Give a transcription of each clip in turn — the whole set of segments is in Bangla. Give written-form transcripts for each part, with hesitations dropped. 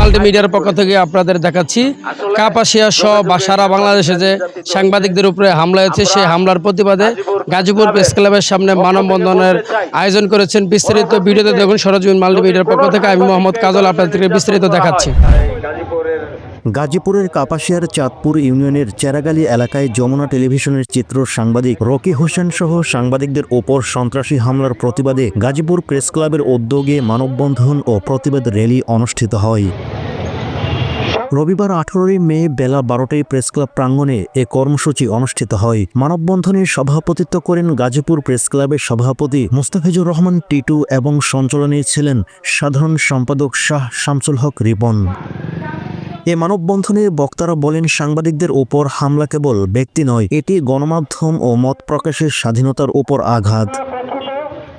মাল্টিমিডিয়ার পক্ষ থেকে আপনাদের দেখাচ্ছি কাপাসিয়া সহ বা সারা বাংলাদেশে যে সাংবাদিকদের উপরে হামলা হয়েছে সেই হামলার প্রতিবাদে গাজীপুর প্রেস ক্লাবের সামনে মানববন্ধনের আয়োজন করেছেন। বিস্তারিত ভিডিওতে দেখুন সরজমিন মাল্টিমিডিয়ার পক্ষ থেকে। আমি মোহাম্মদ কাজল আপনাদেরকে বিস্তারিত দেখাচ্ছি। গাজীপুরের কাপাসিয়ার চাঁদপুর ইউনিয়নের চেরাগালী এলাকায় যমুনা টেলিভিশনের চিত্র সাংবাদিক রকি হোসেন সহ সাংবাদিকদের ওপর সন্ত্রাসী হামলার প্রতিবাদে গাজীপুর প্রেস ক্লাবের উদ্যোগে মানববন্ধন ও প্রতিবাদ র্যালি অনুষ্ঠিত হয়। রবিবার 18 মে বেলা 12টায় প্রেস ক্লাব প্রাঙ্গণে এ কর্মসূচি অনুষ্ঠিত হয়। মানববন্ধনে সভাপতিত্ব করেন গাজীপুর প্রেস ক্লাবের সভাপতি মুস্তাফিজুর রহমান টিটু এবং সঞ্চালনে ছিলেন সাধারণ সম্পাদক শাহ শামসুল হক রিপন। এ মানববন্ধনে বক্তারা বলেন, সাংবাদিকদের ওপর হামলা কেবল ব্যক্তি নয়, এটি গণমাধ্যম ও মত প্রকাশের স্বাধীনতার উপর আঘাত।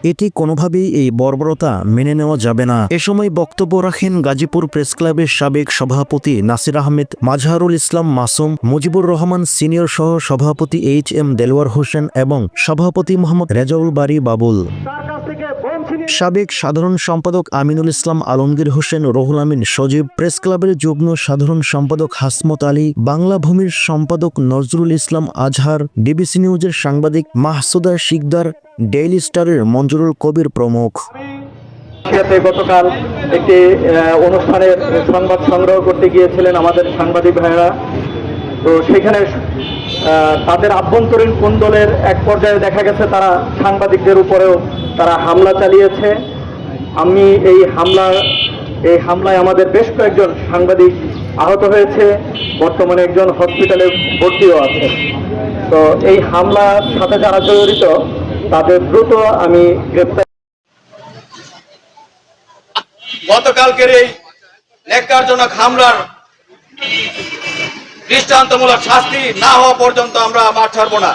এটি কোনোভাবেই এই বর্বরতা মেনে নেওয়া যাবে না। এ সময় বক্তব্য রাখেন গাজীপুর প্রেস ক্লাবের সাবেক সভাপতি নাসির আহমেদ, মাজহারুল ইসলাম মাসুম, মুজিবুর রহমান সিনিয়র সহ সভাপতি HM দেলোয়ার হোসেন এবং সভাপতি মোহাম্মদ রেজাউল বারী বাবুল, সাবেক সাধারণ সম্পাদক আমিনুল ইসলাম আলমগীর হোসেন, রুহুল আমিন সজীব, প্রেস ক্লাবের যুগ্ম সাধারণ সম্পাদক হাসমত আলী, বাংলা ভূমির সম্পাদক নজরুল ইসলাম আজহার, ডিবিসি নিউজের সাংবাদিক মাহসুদা শিকদার, ডেইলি স্টারের মঞ্জুরুল কবির প্রমুখ। গতকাল একটি অনুষ্ঠানের সংবাদ সংগ্রহ করতে গিয়েছিলেন আমাদের সাংবাদিক ভাইয়েরা। তো সেখানে তাদের আভ্যন্তরীণ কোন্দলের এক পর্যায়ে দেখা গেছে তারা সাংবাদিকদের উপরেও তারা হামলা চালিয়েছে। আমি এই হামলায় আমাদের বেশ কয়েকজন সাংবাদিক আহত হয়েছে, বর্তমানে একজন হসপিটালে ভর্তিও আছে। তো এই হামলার সাথে যারা জড়িত তাদের দ্রুত আমি গ্রেপ্তার। গতকালকের এই ন্যাক্কারজনক হামলার দৃষ্টান্তমূলক শাস্তি না হওয়া পর্যন্ত আমরা মাঠ ছাড়বো না।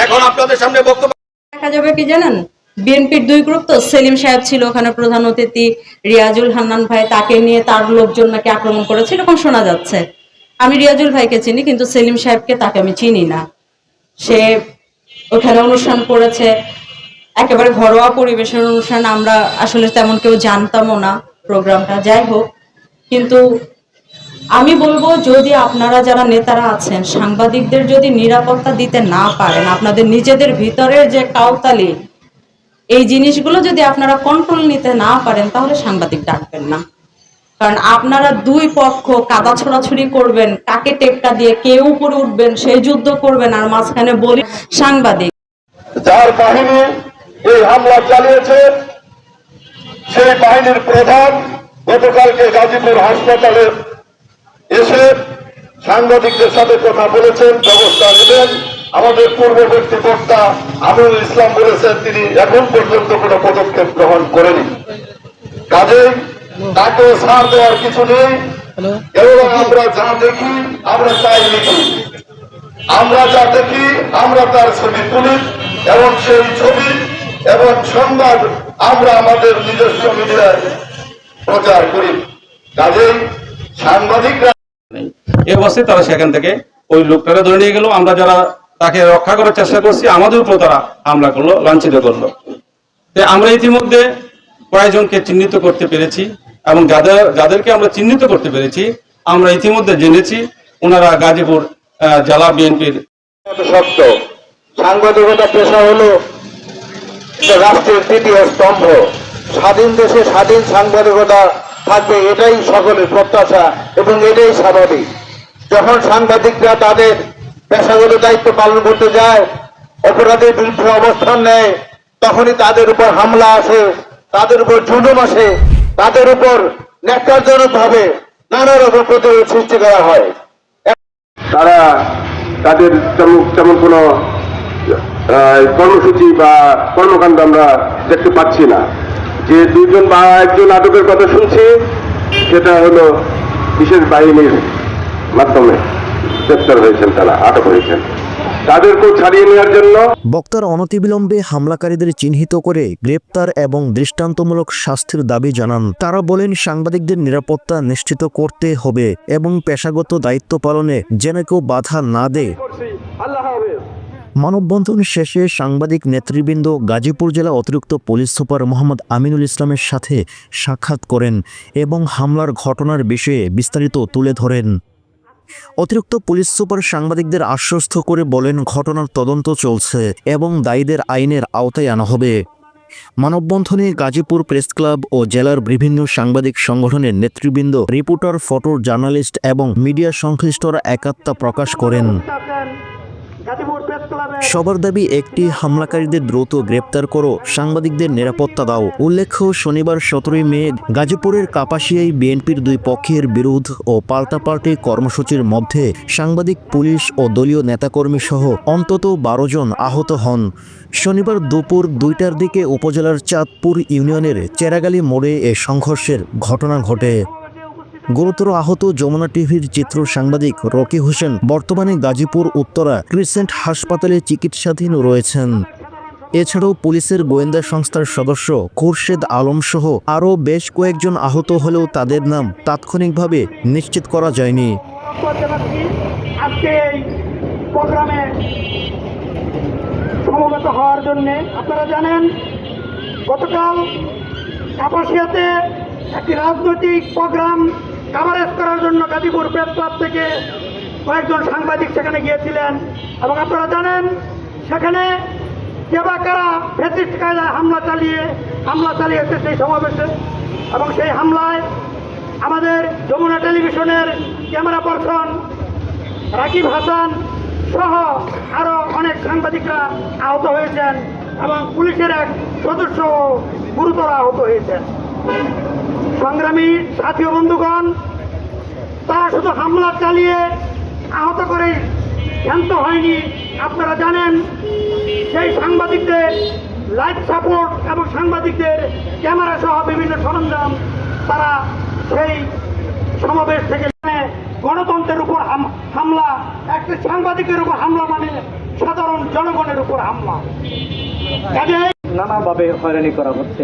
এখন আপনাদের সামনে বক্তব্য দেখা যাবে কি জানেন, বিএনপির দুই গ্রুপ, তো সেলিম সাহেব ছিল ওখানে প্রধান অতিথি, রিয়াজুল হান্নান ভাই, তাকে নিয়ে তার লোকজন নাকি আক্রমণ করেছিল এরকম শোনা যাচ্ছে। আমি রিয়াজুল ভাইকে চিনি, কিন্তু সেলিম সাহেবকে তাকে আমি চিনি না। সে ওখানে অনুষ্ঠান করেছে, একেবারে ঘরোয়া পরিবেশের অনুষ্ঠান, আমরা আসলে তেমন কেউ জানতামও না প্রোগ্রামটা। যাই হোক, কিন্তু আমি বলবো, যদি আপনারা যারা নেতারা আছেন সাংবাদিকদের যদি নিরাপত্তা দিতে না পারেন, আপনাদের নিজেদের ভিতরের যে কাউতালি, এই জিনিসগুলো যদি আপনারা কন্ট্রোল নিতে না পারেন, তাহলে সাংবাদিক ডাকবেন না। কারণ আপনারা দুই পক্ষ কাদা ছোড়াছুড়ি করবেন, কাকে টেক্কা দিয়ে কে উপরে উঠবেন সেই যুদ্ধ করবেন, আর মাঝখানে বলি সাংবাদিক। যার বাহিনী এই হামলা চালিয়েছে সেই বাহিনীর প্রধান গতকালকে গাজীপুর হাসপাতালে এসে সাংবাদিকদের সাথে কথা বলেছেন, ব্যবস্থা নেবেন। আমাদের পূর্ববর্তী বক্তা আমিনুল ইসলাম বলেছেন তিনি এখন পর্যন্ত কোনো পদক্ষেপ গ্রহণ করেনি। কাজেই তাকেও ছাড় দেওয়ার কিছু নেই। এবং আমরা যা দেখি আমরা তাই লিখি, আমরা যা দেখি আমরা তার ছবি তুলি এবং সেই ছবি এবং সংবাদ আমরা আমাদের নিজস্ব মিডিয়ায় প্রচার করি। কাজেই সাংবাদিকরা এই অবস্থায় তারা সেখান থেকে ওই লোকটাকে ধরে নিয়ে গেল। আমরা যারা তাকে রক্ষা করার চেষ্টা করছি আমাদের উপর তারা হামলা করলো, লাঞ্ছিত করলো। আমরা ইতিমধ্যে কয়েকজনকে চিহ্নিত করতে পেরেছি এবং যাদেরকে আমরা চিহ্নিত করতে পেরেছি আমরা ইতিমধ্যে জেনেছি ওনারা গাজীপুর জেলা বিএনপির। সত্য, সাংবাদিকতা পেশা হলো রাষ্ট্রের তৃতীয় স্তম্ভ। স্বাধীন দেশে স্বাধীন সাংবাদিকতা থাকবে, এটাই সকলের প্রত্যাশা এবং এটাই স্বাভাবিক। যখন সাংবাদিকরা তাদের পেশাগত দায়িত্ব পালন করতে যায়, অপরাধের বিরুদ্ধে অবস্থান নেয়, তখনই তাদের উপর হামলা আসে, তাদের উপর জুলুম আসে, তাদের উপর ন্যাক্কারজনক ভাবে নানা রকম প্রতিরোধ সৃষ্টি করা হয়। তারা তাদের তেমন কোনো কর্মসূচি বা কর্মকাণ্ড আমরা দেখতে পাচ্ছি না। যে দুজন বা একজন আটকের কথা শুনছি সেটা হলো বিশেষ বাহিনীর মাধ্যমে গ্রেপ্তার হয়েছেন, তারা আটক হয়েছেন, তাদেরকেও ছাড়িয়ে নেওয়ার জন্য। বক্তারা অনতিবিলম্বে হামলাকারীদের চিহ্নিত করে গ্রেপ্তার এবং দৃষ্টান্তমূলক শাস্তির দাবি জানান। তারা বলেন, সাংবাদিকদের নিরাপত্তা নিশ্চিত করতে হবে এবং পেশাগত দায়িত্ব পালনে যেন কেউ বাধা না দেয়। মানববন্ধন শেষে সাংবাদিক নেতৃবৃন্দ গাজীপুর জেলা অতিরিক্ত পুলিশ সুপার মোহাম্মদ আমিনুল ইসলামের সাথে সাক্ষাৎ করেন এবং হামলার ঘটনার বিষয়ে বিস্তারিত তুলে ধরেন। অতিরিক্ত পুলিশ সুপার সাংবাদিকদের আশ্বস্ত করে বলেন, ঘটনার তদন্ত চলছে এবং দায়ীদের আইনের আওতায় আনা হবে। মানববন্ধনে গাজীপুর প্রেস ক্লাব ও জেলার বিভিন্ন সাংবাদিক সংগঠনের নেতৃবৃন্দ, রিপোর্টার, ফটো জার্নালিস্ট এবং মিডিয়া সংশ্লিষ্টরা একাত্মতা প্রকাশ করেন। সবার দাবি একটি, হামলাকারীদের দ্রুত গ্রেপ্তার করো, সাংবাদিকদের নিরাপত্তা দাও। উল্লেখ্য, শনিবার 17 মে গাজীপুরের কাপাসিয়ায় বিএনপির দুই পক্ষের বিরোধ ও পাল্টাপাল্টি কর্মসূচির মধ্যে সাংবাদিক, পুলিশ ও দলীয় নেতাকর্মী সহ অন্তত 12 জন আহত হন। শনিবার দুপুর 2টার দিকে উপজেলার চাঁদপুর ইউনিয়নের চেরাগালি মোড়ে এ সংঘর্ষের ঘটনা ঘটে। গুরুতর আহত যমুনা টিভির চিত্র সাংবাদিক রকি হোসেন বর্তমানে গাজীপুর উত্তরা ক্রিসেন্ট হাসপাতালে চিকিৎসাধীন রয়েছেন। এছাড়াও পুলিশের গোয়েন্দা সংস্থার সদস্য খুরশেদ আলম সহ আরও বেশ কয়েকজন আহত হলেও তাদের নাম তাৎক্ষণিকভাবে নিশ্চিত করা যায়নি। আজকে এই প্রোগ্রামে সমবেত হওয়ার জন্য আপনারা জানেন, গতকাল কাপাসিয়াতে একটি রাজনৈতিক প্রোগ্রাম কাভারেজ করার জন্য গাজীপুর প্রেস ক্লাব থেকে কয়েকজন সাংবাদিক সেখানে গিয়েছিলেন এবং আপনারা জানেন সেখানে কে বা কারা ফ্যাসিস্ট কায়দায় হামলা চালিয়েছে সেই সমাবেশে, এবং সেই হামলায় আমাদের যমুনা টেলিভিশনের ক্যামেরা পার্সন রাকিব হাসান সহ আরও অনেক সাংবাদিকরা আহত হয়েছেন এবং পুলিশের এক সদস্য গুরুতর আহত হয়েছেন। সংগ্রামী সাথী ও বন্ধুগণ, তারা শুধু হামলা চালিয়ে আহত করে ক্ষান্ত হয়নি। আপনারা জানেন সেই সাংবাদিকদের লাইফ সাপোর্ট এবং সাংবাদিকদের ক্যামেরা সহ বিভিন্ন সরঞ্জাম তারা সেই সমাবেশ থেকে গণতন্ত্রের উপর হামলা, একটা সাংবাদিকের উপর হামলা মানে সাধারণ জনগণের উপর হামলা। কাজেই নানাভাবে হয়রানি করা হচ্ছে।